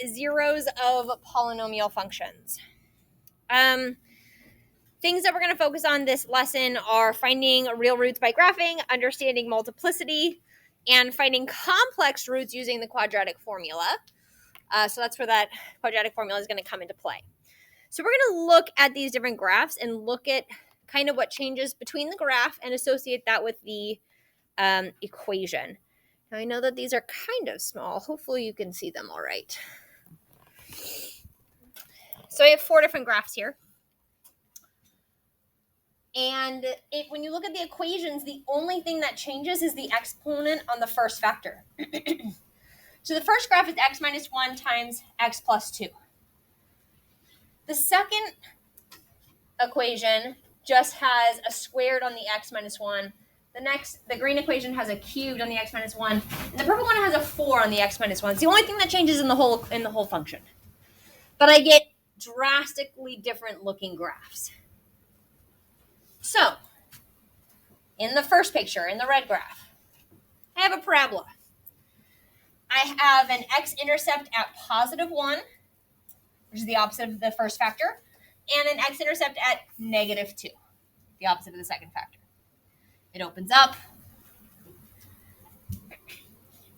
zeros of polynomial functions. Things that we're going to focus on this lesson are finding real roots by graphing, understanding multiplicity, and finding complex roots using the quadratic formula. So that's where that quadratic formula is going to come into play. So we're going to look at these different graphs and look at kind of what changes between the graph and associate that with the equation. Now I know that these are kind of small. Hopefully you can see them all right. So I have 4 different graphs here. And when you look at the equations, the only thing that changes is the exponent on the first factor. So the first graph is x minus 1 times x plus 2. The second equation just has a squared on the x minus 1. The green equation has a cubed on the x minus 1. And the purple one has a 4 on the x minus 1. It's the only thing that changes in the whole function. But I get drastically different looking graphs. So, in the first picture, in the red graph, I have a parabola. I have an x-intercept at positive 1, which is the opposite of the first factor, and an x-intercept at negative 2, the opposite of the second factor. It opens up.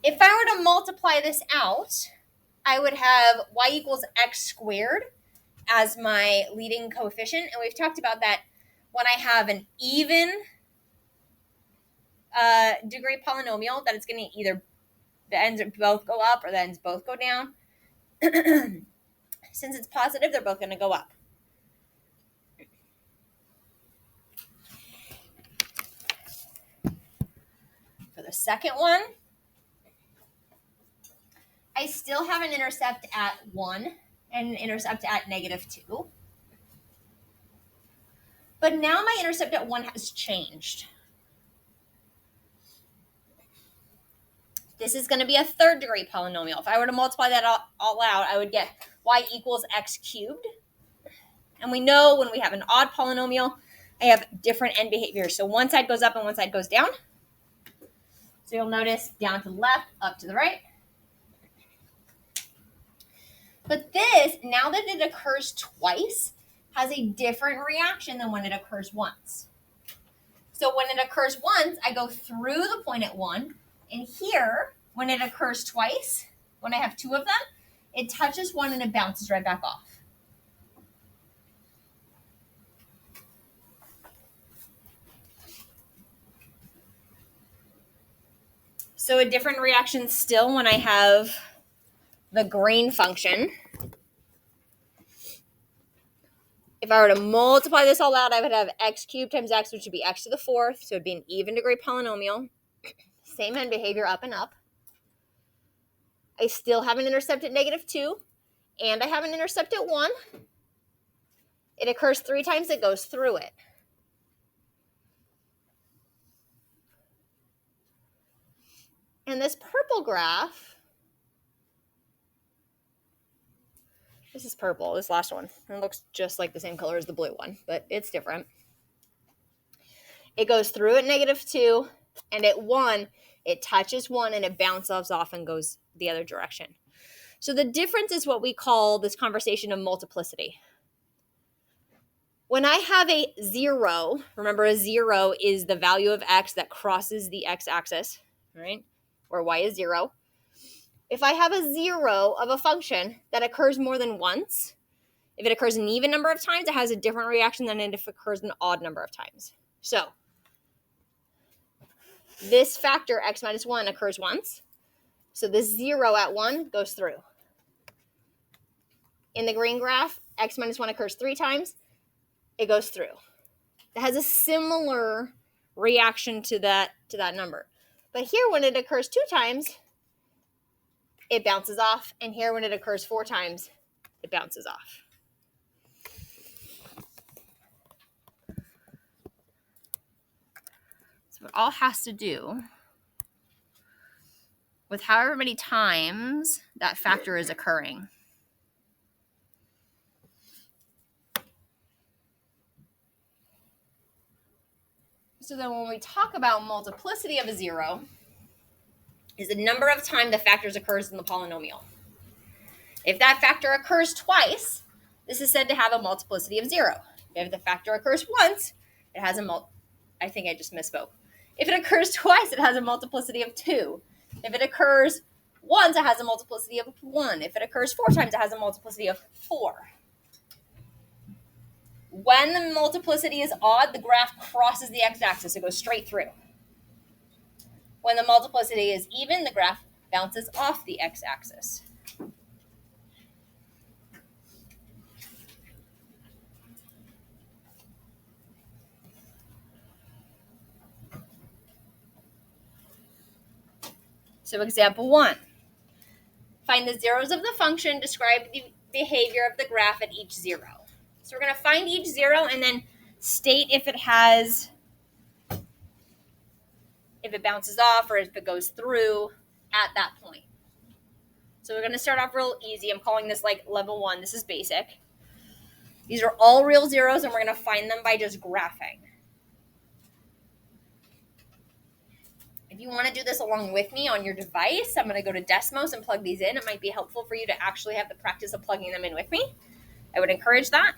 If I were to multiply this out, I would have y equals x squared as my leading coefficient, and we've talked about that. When I have an even degree polynomial, that it's going to either the ends both go up or the ends both go down. Since it's positive, they're both going to go up. For the second one, I still have an intercept at 1 and an intercept at negative 2. But now my intercept at 1 has changed. This is going to be a third degree polynomial. If I were to multiply that all out, I would get y equals x cubed. And we know when we have an odd polynomial, I have different end behaviors. So one side goes up and one side goes down. So you'll notice down to the left, up to the right. But this, now that it occurs twice, has a different reaction than when it occurs once. So when it occurs once, I go through the point at 1. And here, when it occurs twice, when I have 2 of them, it touches 1 and it bounces right back off. So a different reaction still when I have the green function. If I were to multiply this all out, I would have x cubed times x, which would be x to the 4th. So it would be an even degree polynomial. Same end behavior, up and up. I still have an intercept at negative 2, and I have an intercept at 1. It occurs 3 times, it goes through it. And this purple graph, this is purple, this last one. It looks just like the same color as the blue one, but it's different. It goes through at negative 2, and at 1, it touches 1 and it bounces off and goes the other direction. So the difference is what we call this conversation of multiplicity. When I have a 0, remember a 0 is the value of x that crosses the x-axis, right? Where y is 0. If I have a 0 of a function that occurs more than once, if it occurs an even number of times, it has a different reaction than if it occurs an odd number of times. So this factor, x minus 1, occurs once. So this 0 at 1 goes through. In the green graph, x minus 1 occurs 3 times. It goes through. It has a similar reaction to that number. But here, when it occurs 2 times, it bounces off. And here, when it occurs 4 times, it bounces off. So it all has to do with however many times that factor is occurring. So then when we talk about multiplicity of a 0, is the number of times the factors occurs in the polynomial. If that factor occurs twice, this is said to have a multiplicity of 0. If the factor occurs once, it has I think I just misspoke. If it occurs twice, it has a multiplicity of 2. If it occurs once, it has a multiplicity of 1. If it occurs 4 times, it has a multiplicity of 4. When the multiplicity is odd, the graph crosses the x-axis. It goes straight through. When the multiplicity is even, the graph bounces off the x-axis. So example 1. Find the zeros of the function, describe the behavior of the graph at each 0. So we're going to find each 0 and then state if it bounces off or if it goes through at that point. So we're going to start off real easy. I'm calling this like level 1. This is basic. These are all real zeros, and we're going to find them by just graphing. If you want to do this along with me on your device, I'm going to go to Desmos and plug these in. It might be helpful for you to actually have the practice of plugging them in with me. I would encourage that.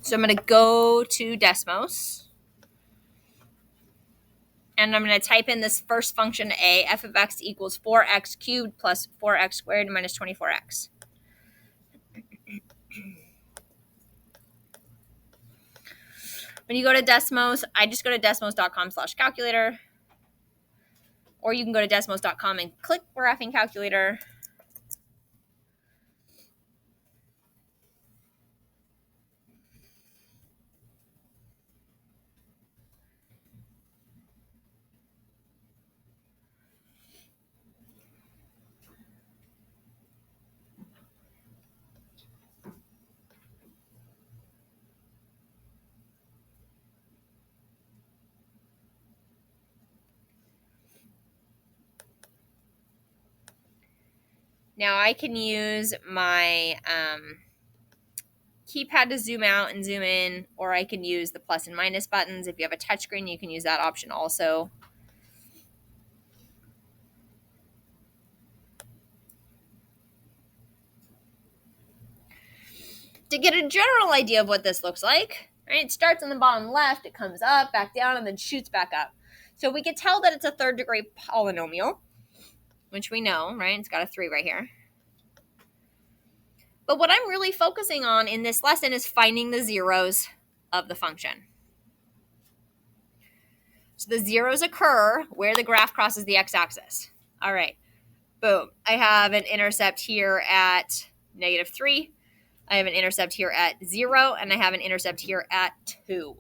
So I'm going to go to Desmos. And I'm going to type in this first function a, f of x equals 4x cubed plus 4x squared minus 24x. When you go to Desmos, I just go to desmos.com/calculator. Or you can go to desmos.com and click graphing calculator. Now I can use my keypad to zoom out and zoom in, or I can use the plus and minus buttons. If you have a touchscreen, you can use that option also. To get a general idea of what this looks like, right? It starts on the bottom left, it comes up, back down, and then shoots back up. So we can tell that it's a third degree polynomial, which we know, right? It's got a 3 right here. But what I'm really focusing on in this lesson is finding the zeros of the function. So the zeros occur where the graph crosses the x-axis. All right, boom. I have an intercept here at -3. I have an intercept here at 0, and I have an intercept here at 2.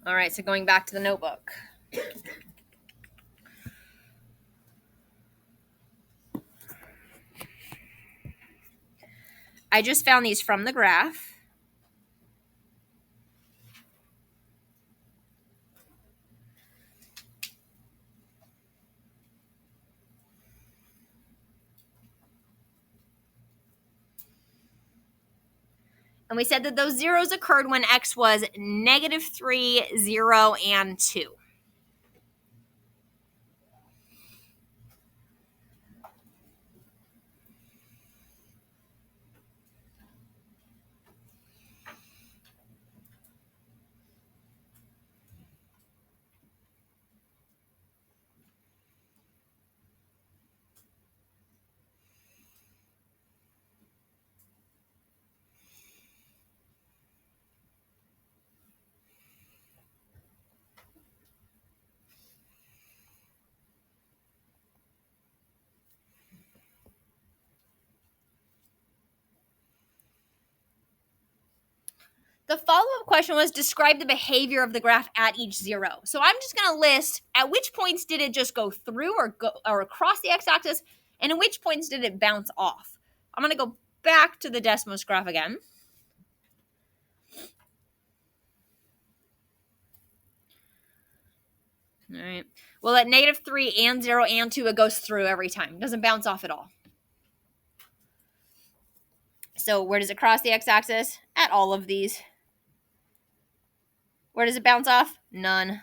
All right, so going back to the notebook. I just found these from the graph. And we said that those zeros occurred when x was -3, 0, and 2. The follow-up question was describe the behavior of the graph at each 0. So I'm just going to list at which points did it just go through or across the x-axis, and at which points did it bounce off. I'm going to go back to the Desmos graph again. All right. Well, at -3 and 0 and 2, it goes through every time. It doesn't bounce off at all. So where does it cross the x-axis? At all of these. Where does it bounce off? None.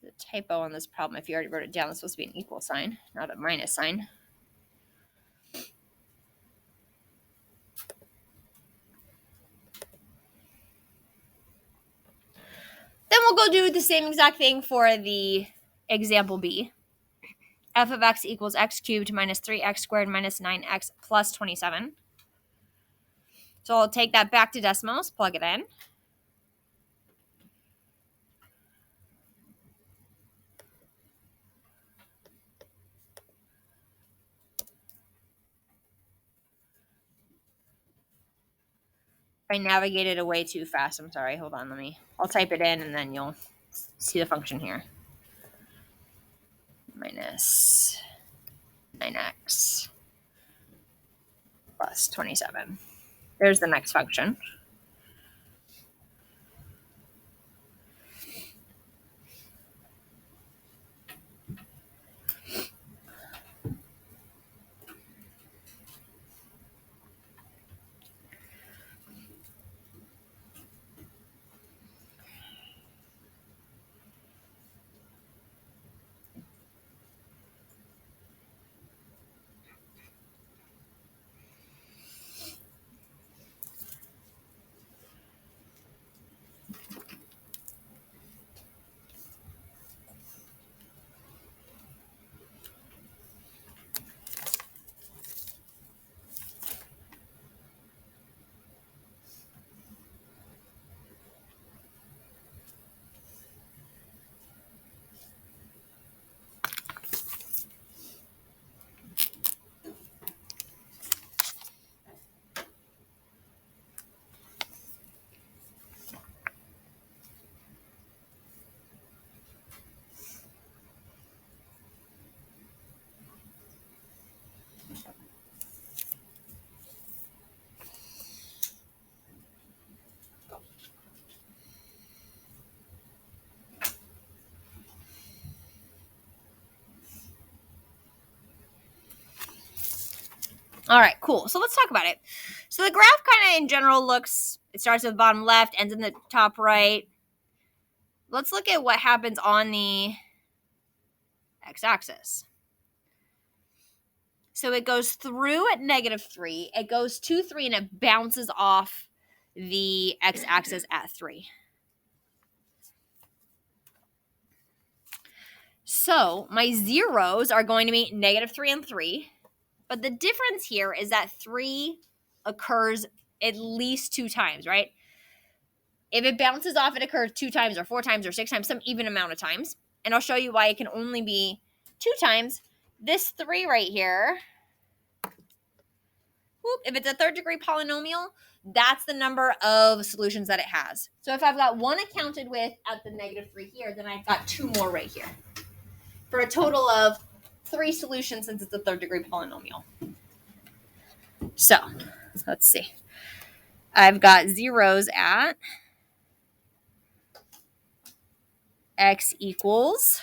The typo on this problem, if you already wrote it down, it's supposed to be an equal sign, not a minus sign. Then we'll go do the same exact thing for the example B. F of x equals x cubed minus 3x squared minus 9x plus 27. So I'll take that back to Desmos, plug it in. I navigated away too fast. I'm sorry. Hold on. I'll type it in and then you'll see the function here. Minus 9x plus 27. There's the next function. All right, cool. So let's talk about it. So the graph kind of in general looks, it starts at the bottom left, ends in the top right. Let's look at what happens on the x-axis. So it goes through at -3, it goes to 3, and it bounces off the x-axis at 3. So my zeros are going to be -3 and 3. But the difference here is that 3 occurs at least 2 times, right? If it bounces off, it occurs 2 times or 4 times or 6 times, some even amount of times. And I'll show you why it can only be 2 times. This 3 right here, if it's a third degree polynomial, that's the number of solutions that it has. So if I've got 1 accounted with at the -3 here, then I've got 2 more right here, for a total of 3 solutions since it's a third degree polynomial. So let's see. I've got zeros at x equals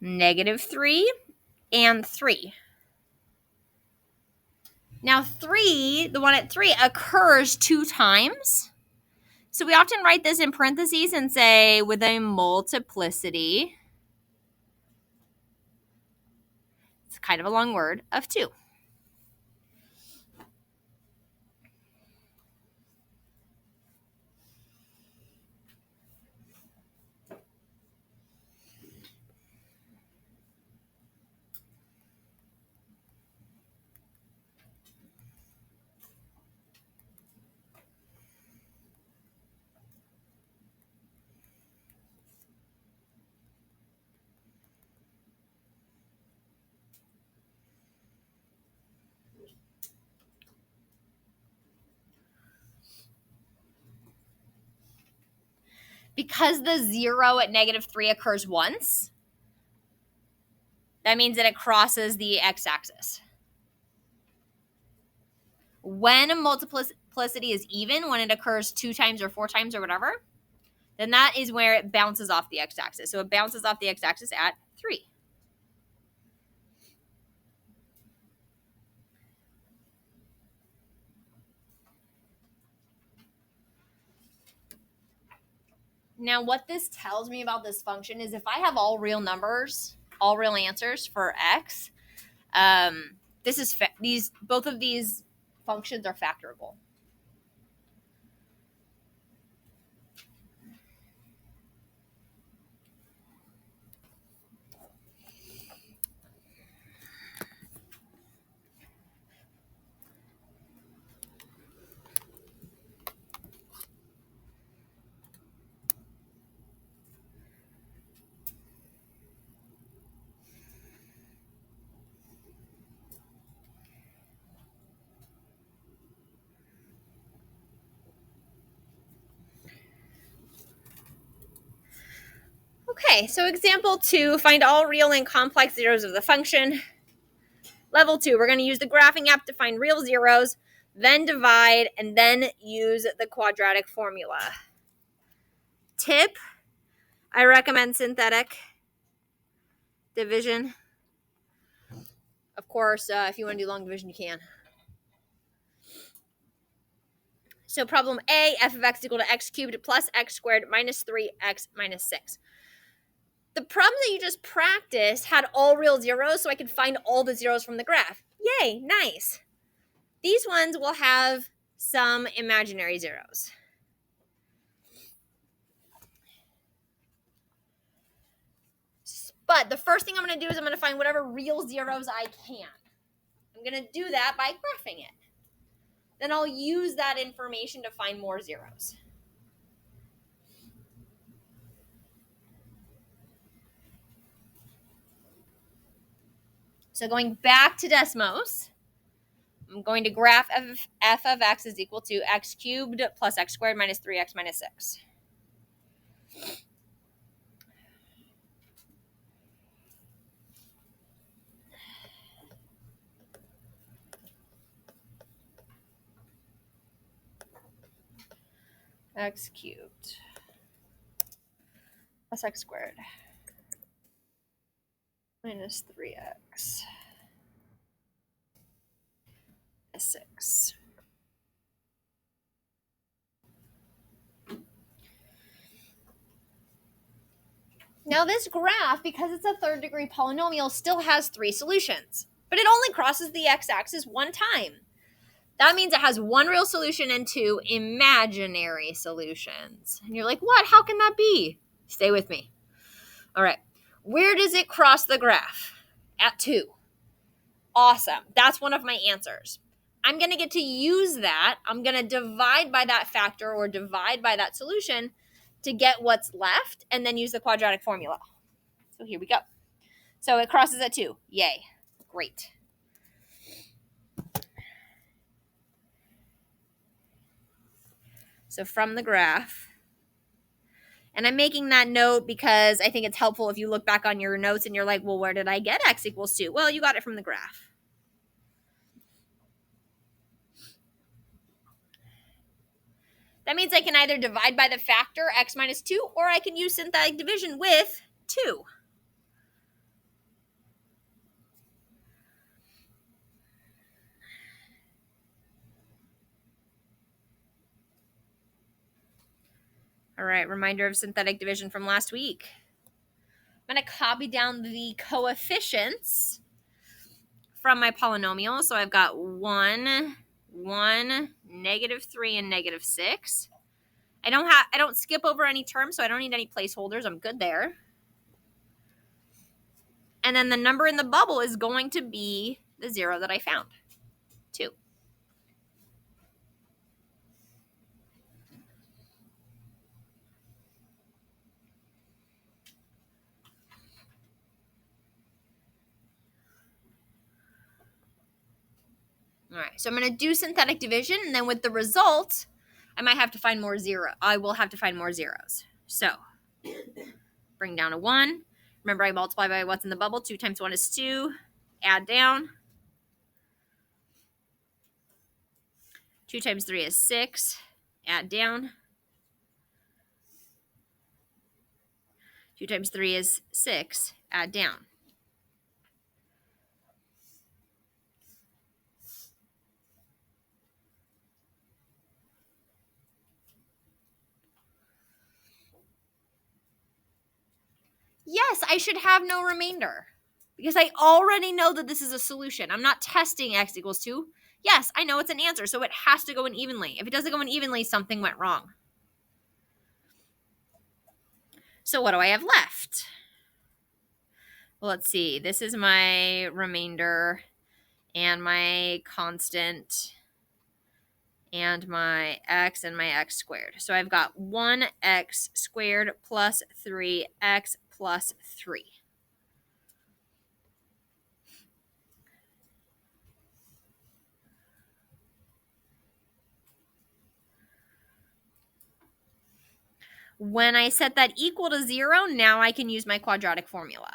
-3 and 3. Now 3, the one at 3, occurs 2 times. So we often write this in parentheses and say with a multiplicity, it's kind of a long word, of 2. Because the 0 at -3 occurs once, that means that it crosses the x-axis. When a multiplicity is even, when it occurs 2 times or 4 times or whatever, then that is where it bounces off the x-axis. So it bounces off the x-axis at 3. Now, what this tells me about this function is if I have all real numbers, all real answers for x, both of these functions are factorable. Okay, so example 2, find all real and complex zeros of the function. Level 2, we're going to use the graphing app to find real zeros, then divide, and then use the quadratic formula. Tip, I recommend synthetic division. Of course, if you want to do long division, you can. So problem A, f of x equal to x cubed plus x squared minus 3x minus 6. The problem that you just practiced had all real zeros, so I could find all the zeros from the graph. Yay, nice. These ones will have some imaginary zeros. But the first thing I'm going to do is I'm going to find whatever real zeros I can. I'm going to do that by graphing it. Then I'll use that information to find more zeros. So going back to Desmos, I'm going to graph f of x is equal to x cubed plus x squared minus 3x minus 6. X cubed plus x squared minus 3x minus 6. Now this graph, because it's a third degree polynomial, still has 3 solutions, but it only crosses the x-axis one time. That means it has 1 real solution and 2 imaginary solutions. And you're like, what? How can that be? Stay with me. All right. Where does it cross the graph? At 2. Awesome. That's one of my answers. I'm going to get to use that. I'm going to divide by that factor or divide by that solution to get what's left and then use the quadratic formula. So here we go. So it crosses at 2. Yay. Great. So from the graph, and I'm making that note because I think it's helpful if you look back on your notes and you're like, well, where did I get x equals 2? Well, you got it from the graph. That means I can either divide by the factor x minus 2, or I can use synthetic division with 2. All right, reminder of synthetic division from last week. I'm going to copy down the coefficients from my polynomial. So I've got 1, 1, -3, and -6. I don't skip over any terms, so I don't need any placeholders. I'm good there. And then the number in the bubble is going to be the 0 that I found, 2. All right, so I'm going to do synthetic division, and then with the result, I might have to find more zero. I will have to find more zeros. So bring down a 1. Remember, I multiply by what's in the bubble. 2 times 1 is 2. Add down. 2 times 3 is 6. Add down. 2 times 3 is 6. Add down. Yes, I should have no remainder because I already know that this is a solution. I'm not testing x equals 2. Yes, I know it's an answer, so it has to go in evenly. If it doesn't go in evenly, something went wrong. So what do I have left? Well, let's see. This is my remainder and my constant and my x and my x squared. So I've got 1x squared plus 3x plus 3. When I set that equal to 0, now I can use my quadratic formula.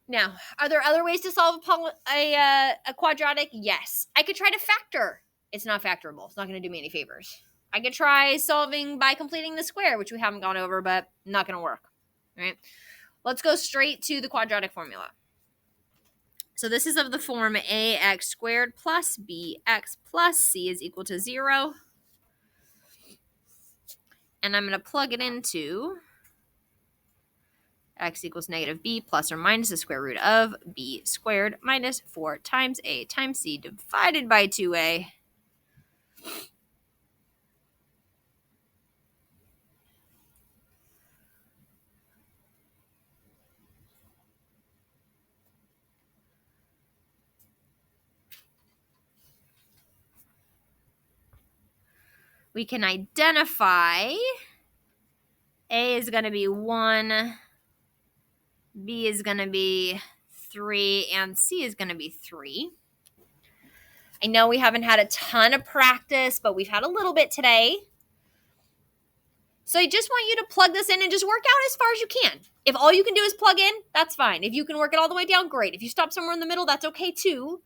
Now, are there other ways to solve a quadratic? Yes. I could try to factor. It's not factorable. It's not going to do me any favors. I could try solving by completing the square, which we haven't gone over, but not going to work. All right. Let's go straight to the quadratic formula. So this is of the form ax squared plus bx plus c is equal to 0. And I'm going to plug it into x equals negative b plus or minus the square root of b squared minus 4 times a times c divided by 2a. We can identify a is going to be 1, b is going to be 3, and c is going to be 3. I know we haven't had a ton of practice, but we've had a little bit today. So I just want you to plug this in and just work out as far as you can. If all you can do is plug in, that's fine. If you can work it all the way down, great. If you stop somewhere in the middle, that's okay too.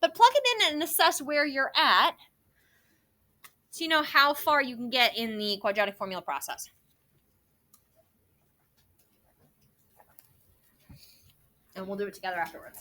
But plug it in and assess where you're at so you know how far you can get in the quadratic formula process. And we'll do it together afterwards.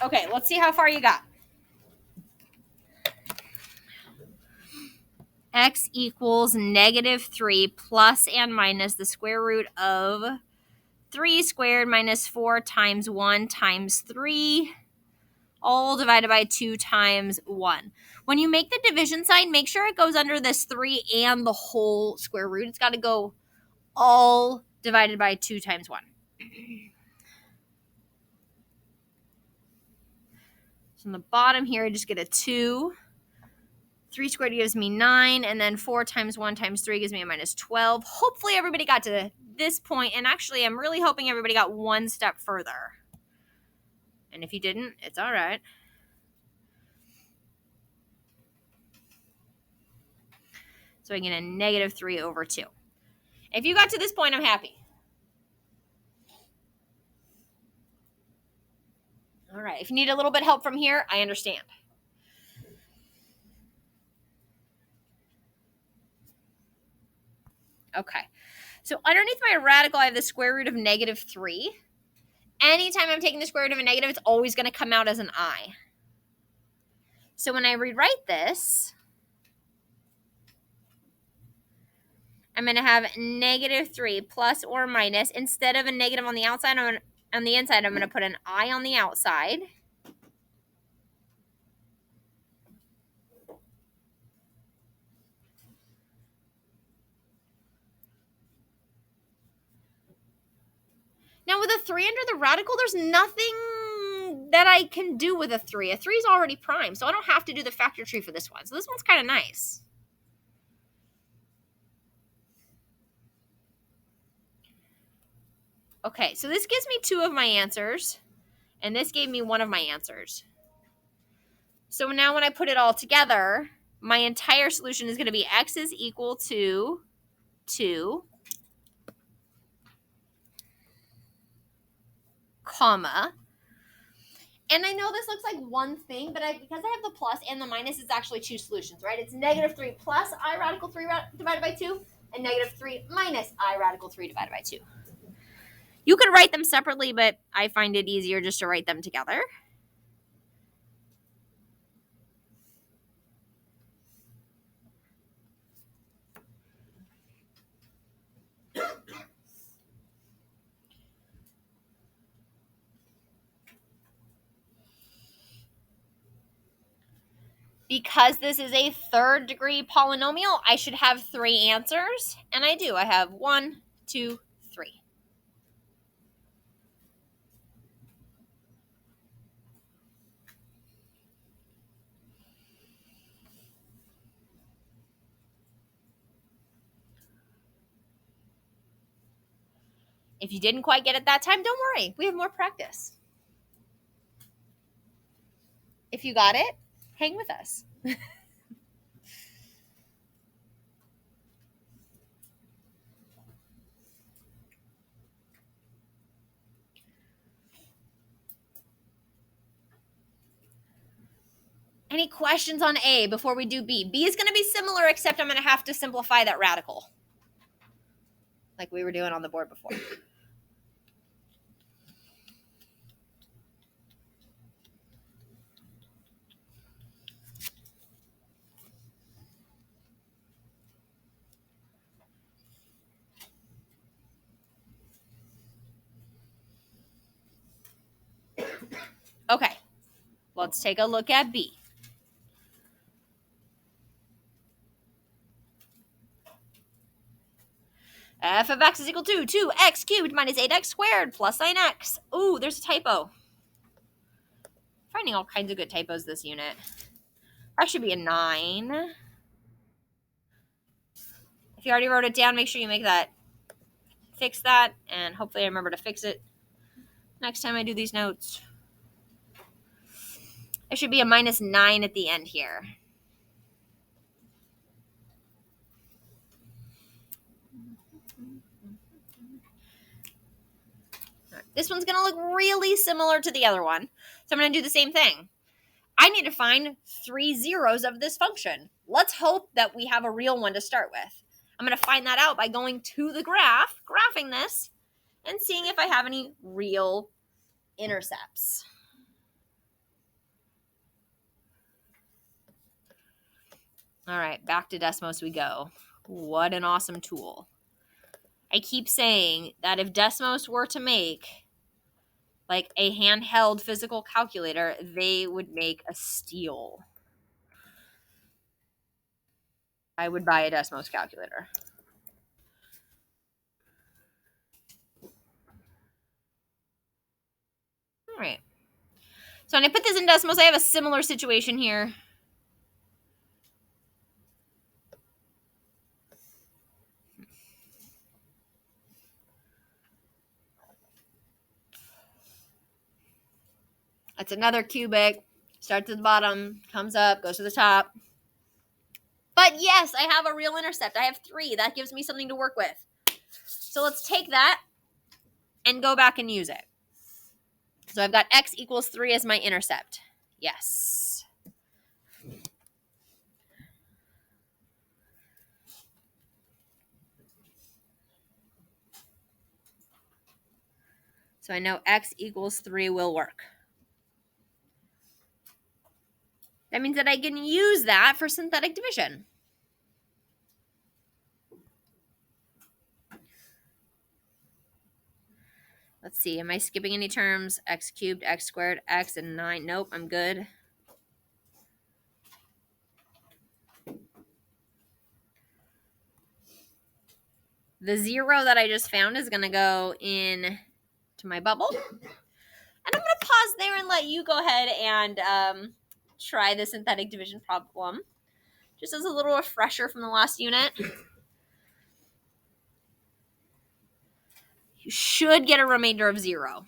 Okay, let's see how far you got. X equals -3 plus and minus the square root of 3 squared minus 4 times 1 times 3, all divided by 2 times 1. When you make the division sign, make sure it goes under this 3 and the whole square root. It's got to go all divided by 2 times 1. So on the bottom here, I just get a 2. 3 squared gives me 9, and then 4 times 1 times 3 gives me a -12. Hopefully everybody got to this point, and actually I'm really hoping everybody got one step further. And if you didn't, it's all right. So I get a -3 over 2. If you got to this point, I'm happy. All right, if you need a little bit of help from here, I understand. Okay, so underneath my radical, I have the square root of -3. Anytime I'm taking the square root of a negative, it's always going to come out as an I. So when I rewrite this, I'm going to have -3 plus or minus. Instead of a negative on the outside, on the inside, I'm going to put an I on the outside. Now with a 3 under the radical, there's nothing that I can do with a 3. A 3 is already prime, so I don't have to do the factor tree for this one. So this one's kind of nice. Okay, so this gives me 2 of my answers, and this gave me 1 of my answers. So now when I put it all together, my entire solution is going to be x is equal to 2, comma. And I know this looks like one thing, but because I have the plus and the minus, it's actually 2 solutions, right? It's -3 plus I radical 3 divided by 2, and -3 minus I radical 3 divided by 2. You could write them separately, but I find it easier just to write them together. Because this is a third degree polynomial, I should have 3 answers, and I do. I have 1, 2, 3. If you didn't quite get it that time, don't worry. We have more practice. If you got it, hang with us. Any questions on A before we do B? B is going to be similar, except I'm going to have to simplify that radical, like we were doing on the board before. Okay, let's take a look at B. F of x is equal to 2x cubed minus 8x squared plus 9x. Ooh, there's a typo. Finding all kinds of good typos this unit. That should be a 9. If you already wrote it down, make sure you make that, fix that, and hopefully I remember to fix it next time I do these notes. There should be a -9 at the end here. This one's going to look really similar to the other one. So I'm going to do the same thing. I need to find 3 zeros of this function. Let's hope that we have a real one to start with. I'm going to find that out by going to the graph, graphing this, and seeing if I have any real intercepts. All right, back to Desmos we go. What an awesome tool. I keep saying that if Desmos were to make like a handheld physical calculator, they would make a steal. I would buy a Desmos calculator. All right. So when I put this in Desmos, I have a similar situation here. That's another cubic. Starts at the bottom, comes up, goes to the top. But yes, I have a real intercept. I have 3. That gives me something to work with. So let's take that and go back and use it. So I've got x equals 3 as my intercept. Yes. So I know x equals 3 will work. That means that I can use that for synthetic division. Let's see. Am I skipping any terms? X cubed, x squared, x, and 9. Nope, I'm good. The 0 that I just found is going to go in to my bubble. And I'm going to pause there and let you go ahead and try the synthetic division problem. Just as a little refresher from the last unit. You should get a remainder of 0.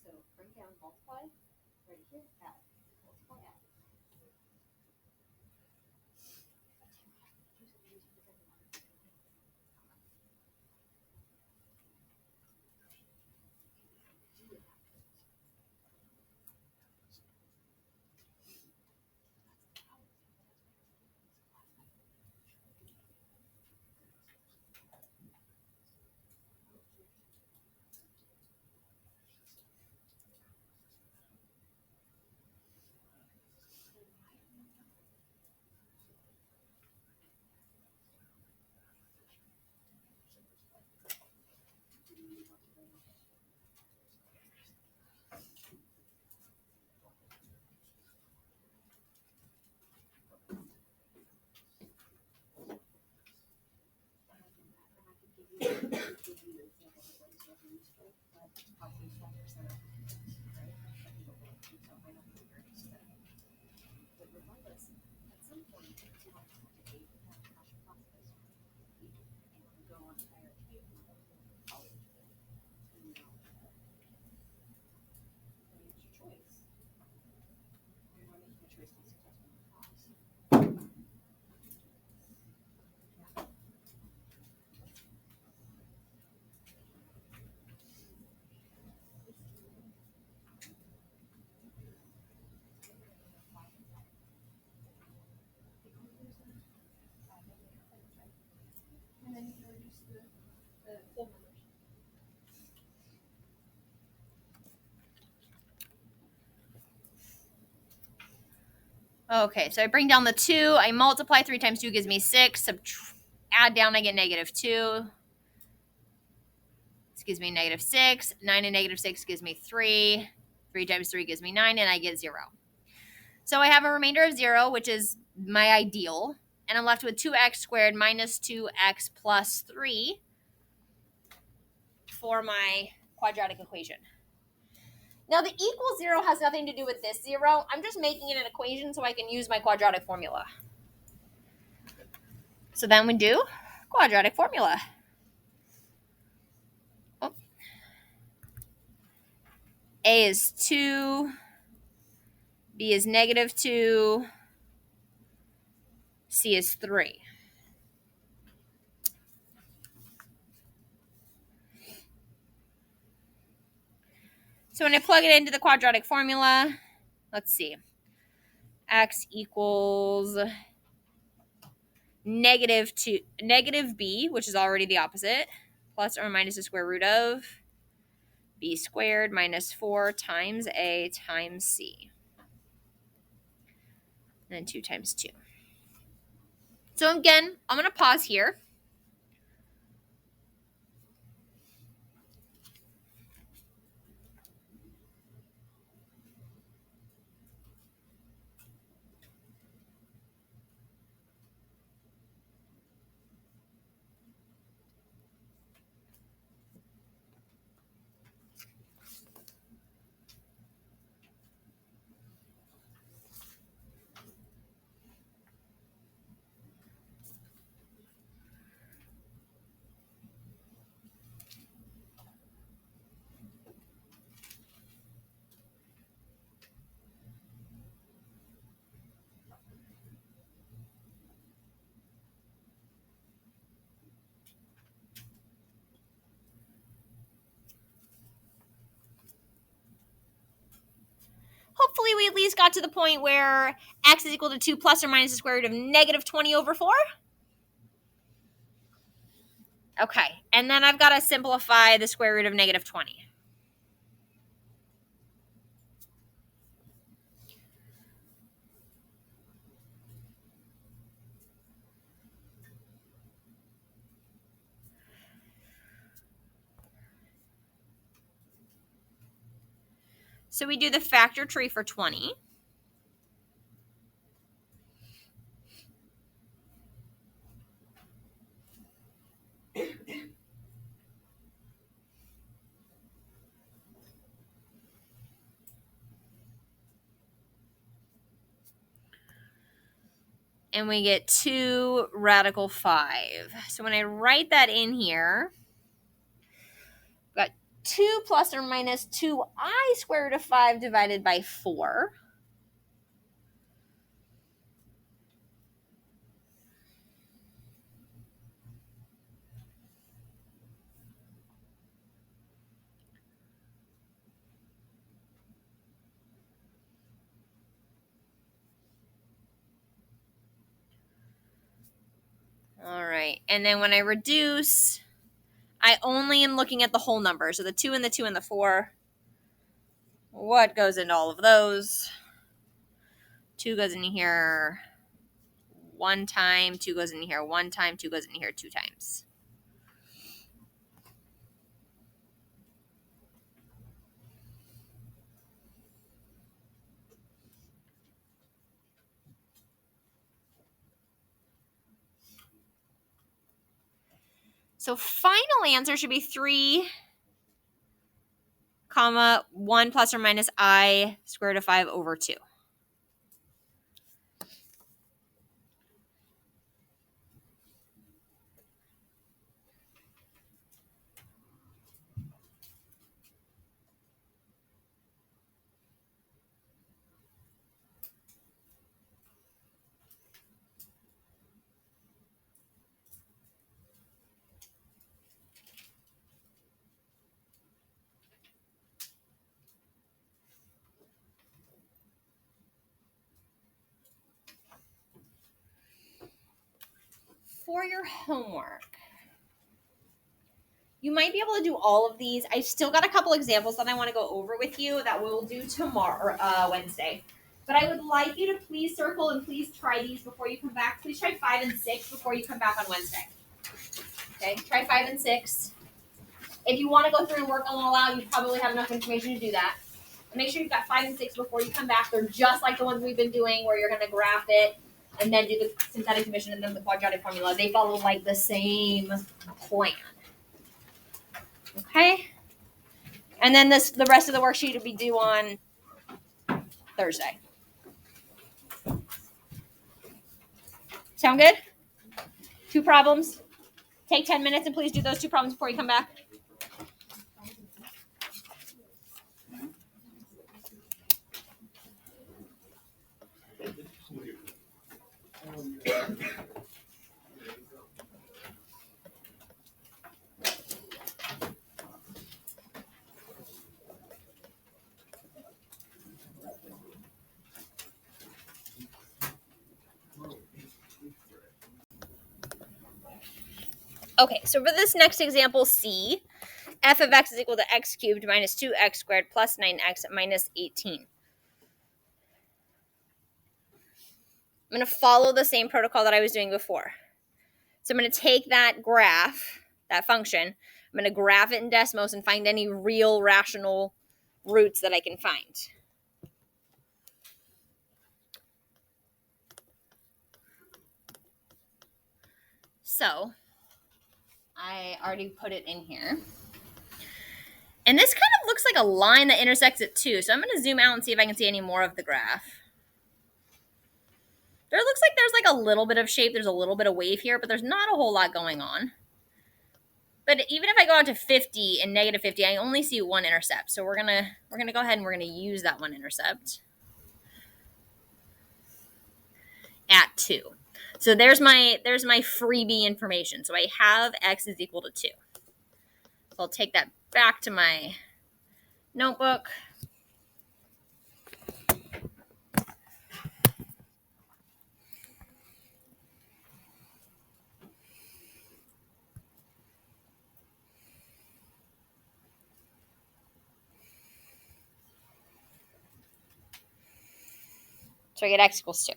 So bring down multiply, right here, add. Multiply, add. Okay, so I bring down the 2. I multiply. 3 times 2 gives me 6. Add down, I get negative 2. This gives me negative 6. 9 and negative 6 gives me 3. 3 times 3 gives me 9, and I get 0. So I have a remainder of 0, which is my ideal. And I'm left with 2x squared minus 2x plus 3 for my quadratic equation. Now, the equal 0 has nothing to do with this 0. I'm just making it an equation so I can use my quadratic formula. So then we do quadratic formula. Oh. A is 2. B is negative 2. C is 3. So when I plug it into the quadratic formula, let's see. X equals negative b, which is already the opposite, plus or minus the square root of b squared minus 4 times a times c. And then 2 times 2. So again, I'm going to pause here. Hopefully we at least got to the point where x is equal to 2 plus or minus the square root of negative 20 over 4. Okay, and then I've got to simplify the square root of negative 20. So we do the factor tree for 20. And we get 2 radical 5. So when I write that in here, I've got 2 plus or minus 2i square root of 5 divided by 4. All right, and then when I reduce, I only am looking at the whole number. So the 2 and the 2 and the 4. What goes into all of those? 2 goes in here 1 time, 2 goes in here 1 time, 2 goes in here 2 times. So final answer should be 3, comma 1 plus or minus I square root of 5 over 2. For your homework, you might be able to do all of these. I've still got a couple examples that I want to go over with you that we'll do tomorrow, Wednesday. But I would like you to please circle and please try these before you come back. Please try 5 and 6 before you come back on Wednesday. Okay, try 5 and 6. If you want to go through and work on all out, you probably have enough information to do that. And make sure you've got 5 and 6 before you come back. They're just like the ones we've been doing where you're going to graph it and then do the synthetic division and then the quadratic formula. They follow like the same plan. Okay? And then the rest of the worksheet will be due on Thursday. Sound good? 2 problems. Take 10 minutes and please do those 2 problems before you come back. Okay, so for this next example, C, f of x is equal to x cubed minus 2x squared plus 9x minus 18. I'm going to follow the same protocol that I was doing before. So I'm going to take that graph, that function, I'm going to graph it in Desmos and find any real rational roots that I can find. So I already put it in here. And this kind of looks like a line that intersects it too. So I'm going to zoom out and see if I can see any more of the graph. There looks like there's like a little bit of shape. There's a little bit of wave here, but there's not a whole lot going on. But even if I go out to 50 and negative 50, I only see one intercept. So we're gonna go ahead and we're gonna use that one intercept at 2. So there's my freebie information. So I have x is equal to 2. So I'll take that back to my notebook. So I get x equals 2.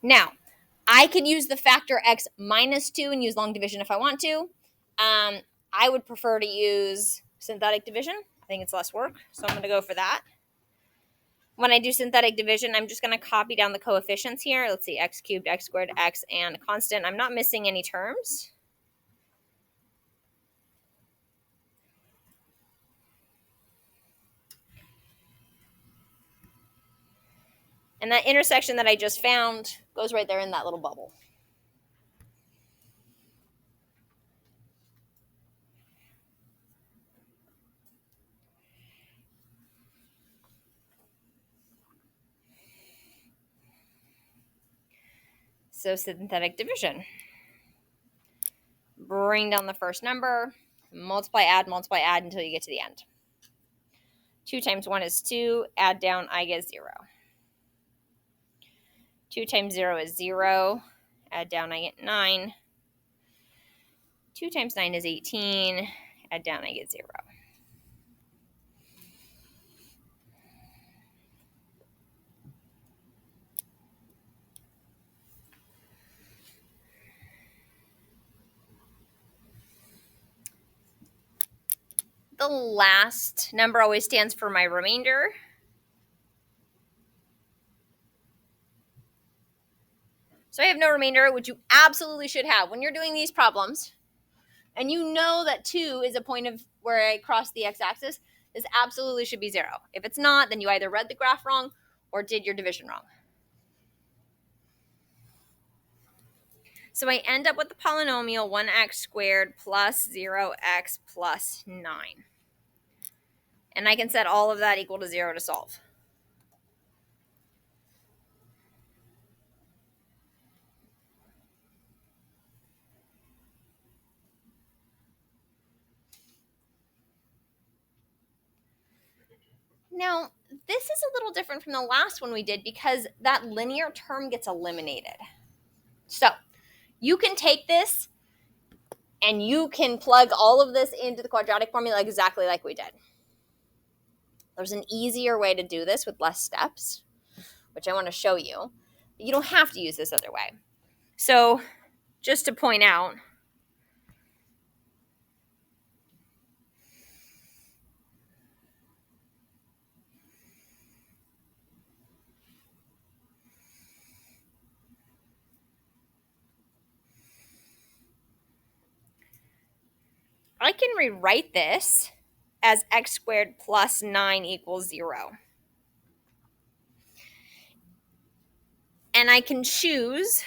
Now, I could use the factor x minus 2 and use long division if I want to. I would prefer to use synthetic division. I think it's less work, so I'm going to go for that. When I do synthetic division, I'm just going to copy down the coefficients here. Let's see, x cubed, x squared, x, and constant. I'm not missing any terms. And that intersection that I just found goes right there in that little bubble. So synthetic division. Bring down the first number, multiply, add until you get to the end. 2 times 1 is 2, add down, I get 0. 2 times 0 is 0, add down, I get 9. 2 times 9 is 18, add down, I get 0. The last number always stands for my remainder. So I have no remainder, which you absolutely should have. When you're doing these problems, and you know that 2 is a point of where I cross the x-axis, this absolutely should be 0. If it's not, then you either read the graph wrong or did your division wrong. So I end up with the polynomial 1x squared plus 0x plus 9. And I can set all of that equal to 0 to solve. Now, this is a little different from the last one we did because that linear term gets eliminated. So you can take this and you can plug all of this into the quadratic formula exactly like we did. There's an easier way to do this with less steps, which I want to show you. You don't have to use this other way. So just to point out, I can rewrite this as x squared plus 9 equals 0. And I can choose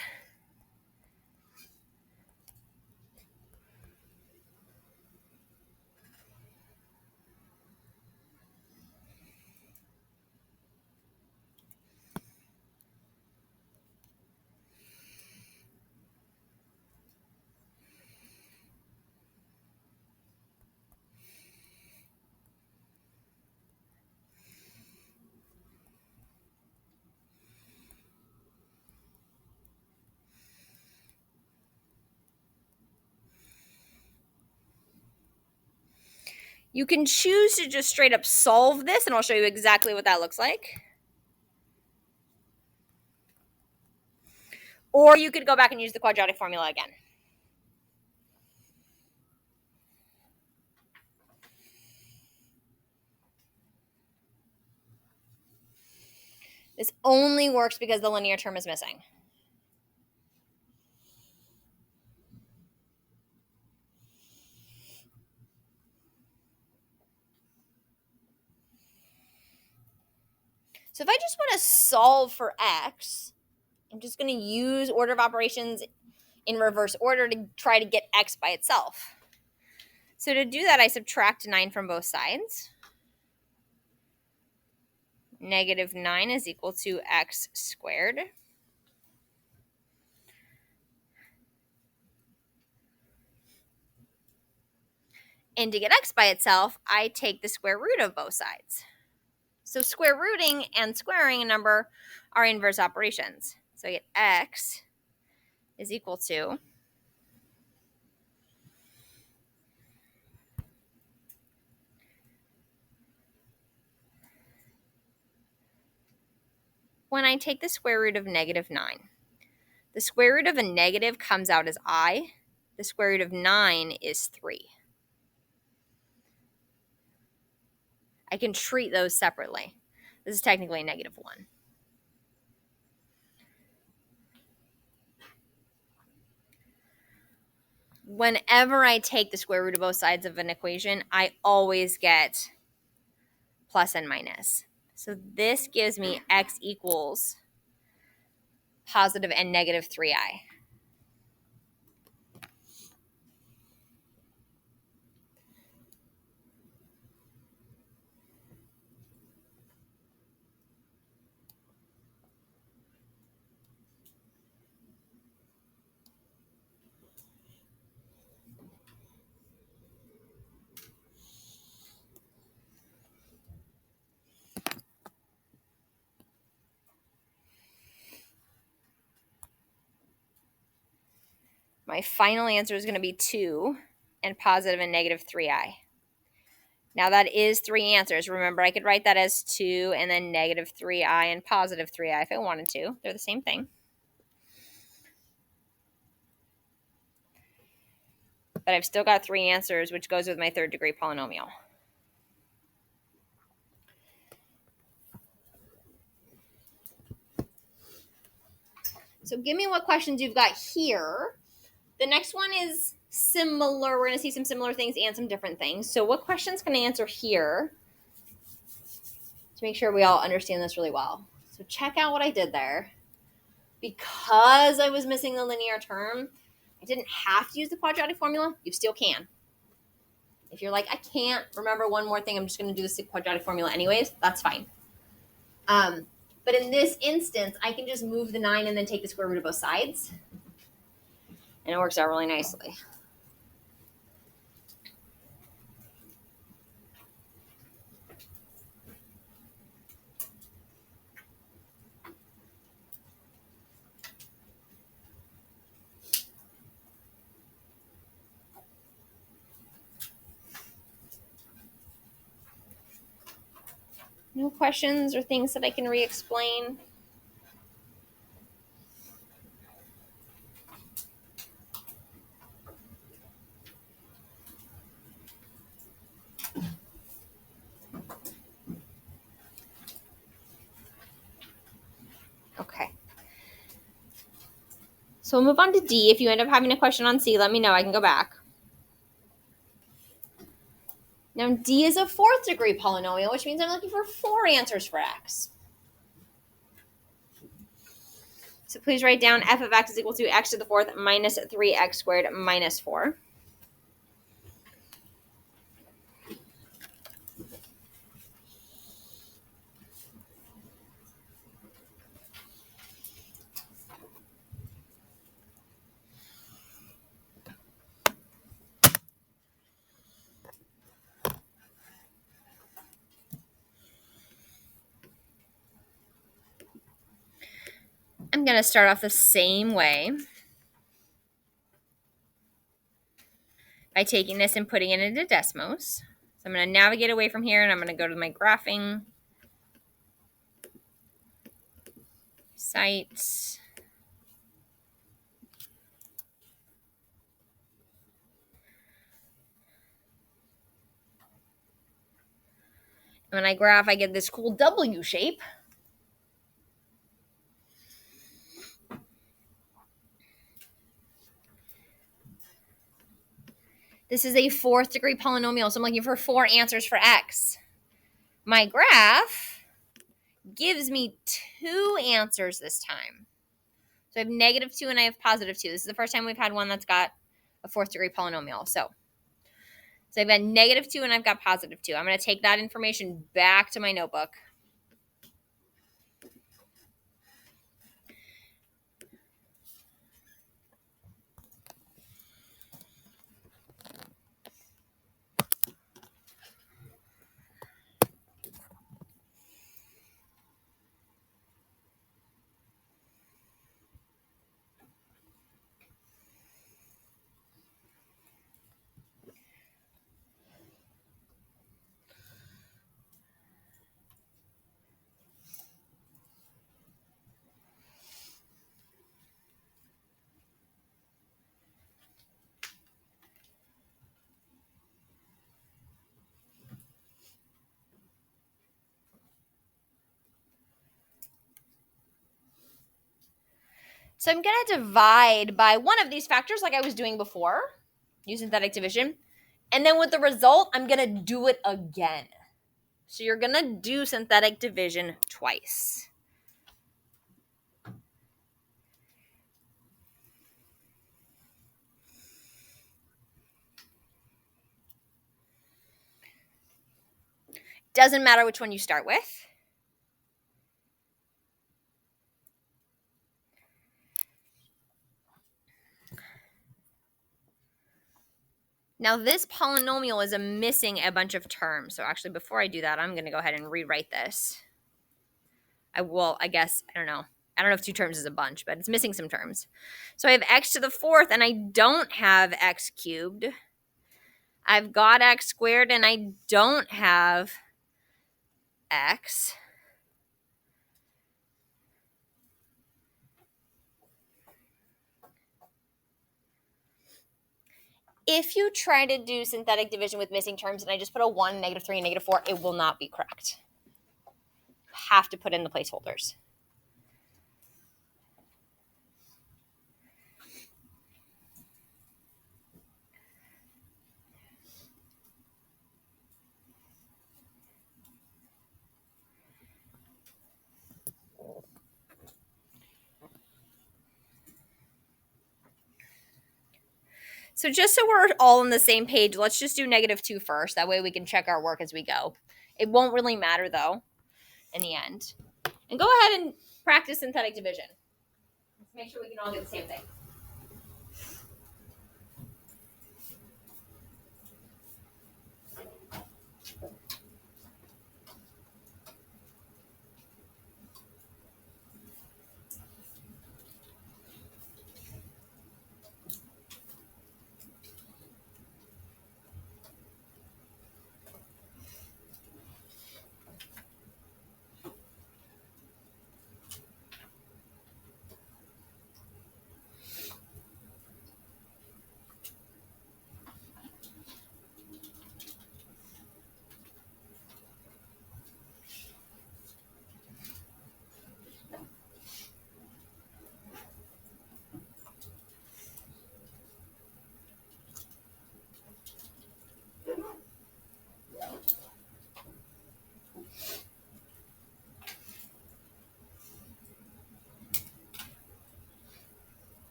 you can choose to just straight up solve this, and I'll show you exactly what that looks like. Or you could go back and use the quadratic formula again. This only works because the linear term is missing. So if I just want to solve for x, I'm just going to use order of operations in reverse order to try to get x by itself. So to do that, I subtract 9 from both sides. Negative 9 is equal to x squared. And to get x by itself, I take the square root of both sides. So square rooting and squaring a number are inverse operations. So I get x is equal to when I take the square root of negative 9. The square root of a negative comes out as I. The square root of 9 is 3. I can treat those separately. This is technically a negative 1. Whenever I take the square root of both sides of an equation, I always get plus and minus. So this gives me x equals positive and negative 3i. My final answer is going to be 2 and positive and negative 3i. Now that is 3 answers. Remember, I could write that as 2 and then negative 3i and positive 3i if I wanted to. They're the same thing. But I've still got 3 answers, which goes with my third degree polynomial. So give me what questions you've got here. The next one is similar. We're going to see some similar things and some different things. So what questions can I answer here to make sure we all understand this really well? So check out what I did there. Because I was missing the linear term, I didn't have to use the quadratic formula. You still can. If you're like, I can't remember one more thing, I'm just going to do the quadratic formula anyways, that's fine. But in this instance, I can just move the 9 and then take the square root of both sides. And it works out really nicely. No questions or things that I can re-explain? Okay. So we'll move on to D. If you end up having a question on C, let me know. I can go back. Now D is a fourth degree polynomial, which means I'm looking for 4 answers for x. So please write down f of x is equal to x to the fourth minus 3x squared minus 4. I'm going to start off the same way by taking this and putting it into Desmos. So I'm going to navigate away from here, and I'm going to go to my graphing site. And when I graph, I get this cool W shape. This is a fourth degree polynomial, so I'm looking for 4 answers for x. My graph gives me 2 answers this time. So I have -2 and I have +2. This is the first time we've had one that's got a fourth degree polynomial. So I've got -2 and I've got +2. I'm going to take that information back to my notebook. So I'm going to divide by one of these factors like I was doing before, use synthetic division. And then with the result, I'm going to do it again. So you're going to do synthetic division twice. Doesn't matter which one you start with. Now this polynomial is missing a bunch of terms. So actually before I do that, I'm going to go ahead and rewrite this. I don't know if 2 terms is a bunch, but it's missing some terms. So I have x to the fourth and I don't have x cubed. I've got x squared and I don't have x. If you try to do synthetic division with missing terms and I just put a 1, -3, and -4, it will not be correct. You have to put in the placeholders. So just so we're all on the same page, let's just do -2 first. That way we can check our work as we go. It won't really matter, though, in the end. And go ahead and practice synthetic division. Let's make sure we can all get the same thing.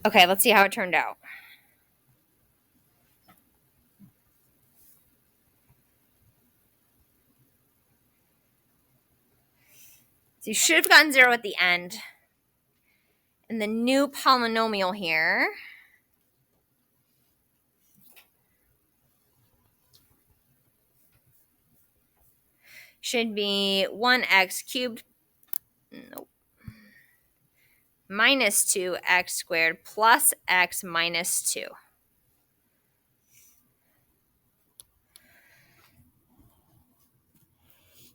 Okay, let's see how it turned out. So you should have gotten 0 at the end. And the new polynomial here should be 1x cubed, nope, minus 2x squared plus x minus 2.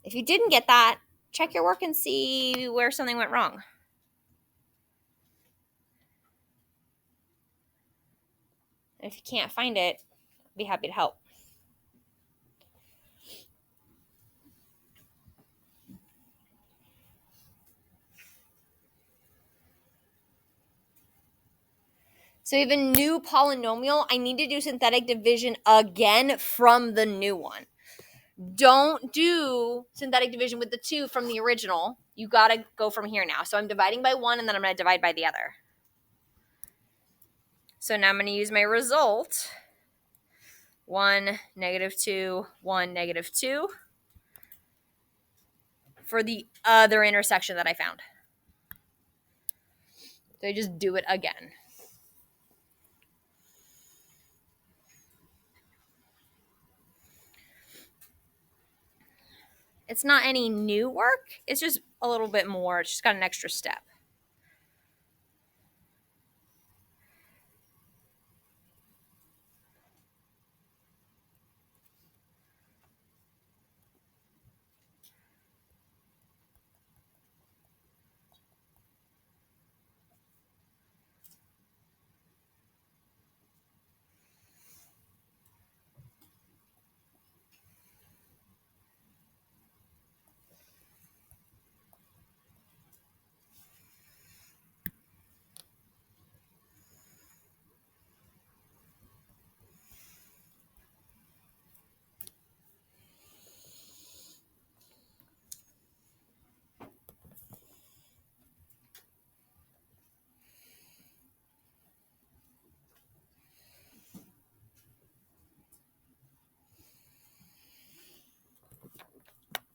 If you didn't get that, check your work and see where something went wrong. And if you can't find it, I'd be happy to help. So we have a new polynomial. I need to do synthetic division again from the new one. Don't do synthetic division with the 2 from the original. You got to go from here now. So I'm dividing by 1, and then I'm going to divide by the other. So now I'm going to use my result. 1, -2, 1, -2 for the other intersection that I found. So I just do it again. It's not any new work. It's just a little bit more. It's just got an extra step.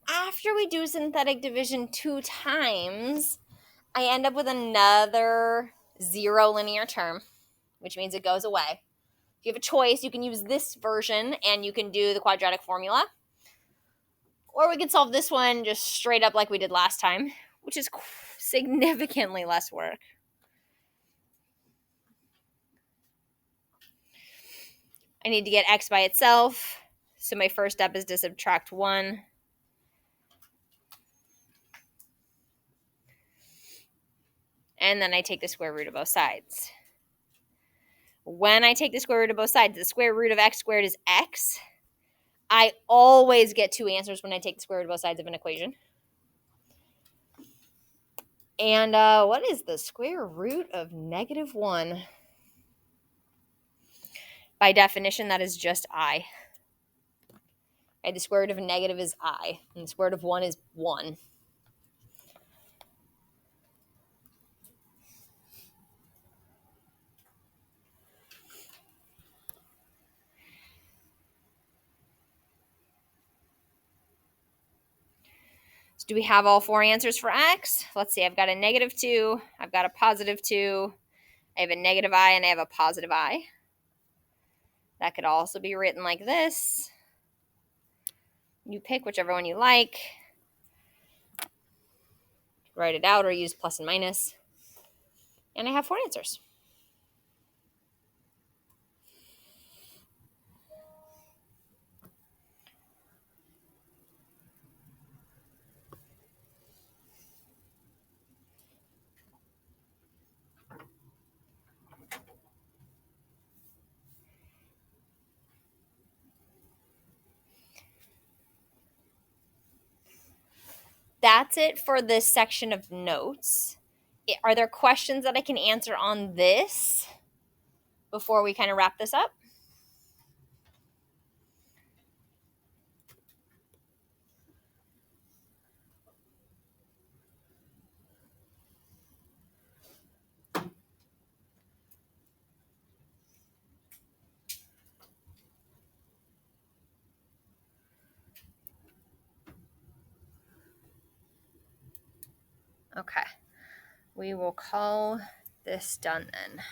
After we do synthetic division 2 times, I end up with another 0 linear term, which means it goes away. If you have a choice, you can use this version and you can do the quadratic formula. Or we can solve this one just straight up like we did last time, which is significantly less work. I need to get x by itself. So my first step is to subtract 1. And then I take the square root of both sides. When I take the square root of both sides, the square root of x squared is x. I always get 2 answers when I take the square root of both sides of an equation. And what is the square root of -1? By definition, that is just I. Okay, the square root of a negative is I, and the square root of 1 is 1. So do we have all 4 answers for x? Let's see, I've got a -2, I've got a +2, I have a negative I, and I have a positive I. That could also be written like this. You pick whichever one you like. Write it out or use plus and minus. And I have 4 answers. That's it for this section of notes. Are there questions that I can answer on this before we kind of wrap this up? Okay, we will call this done then.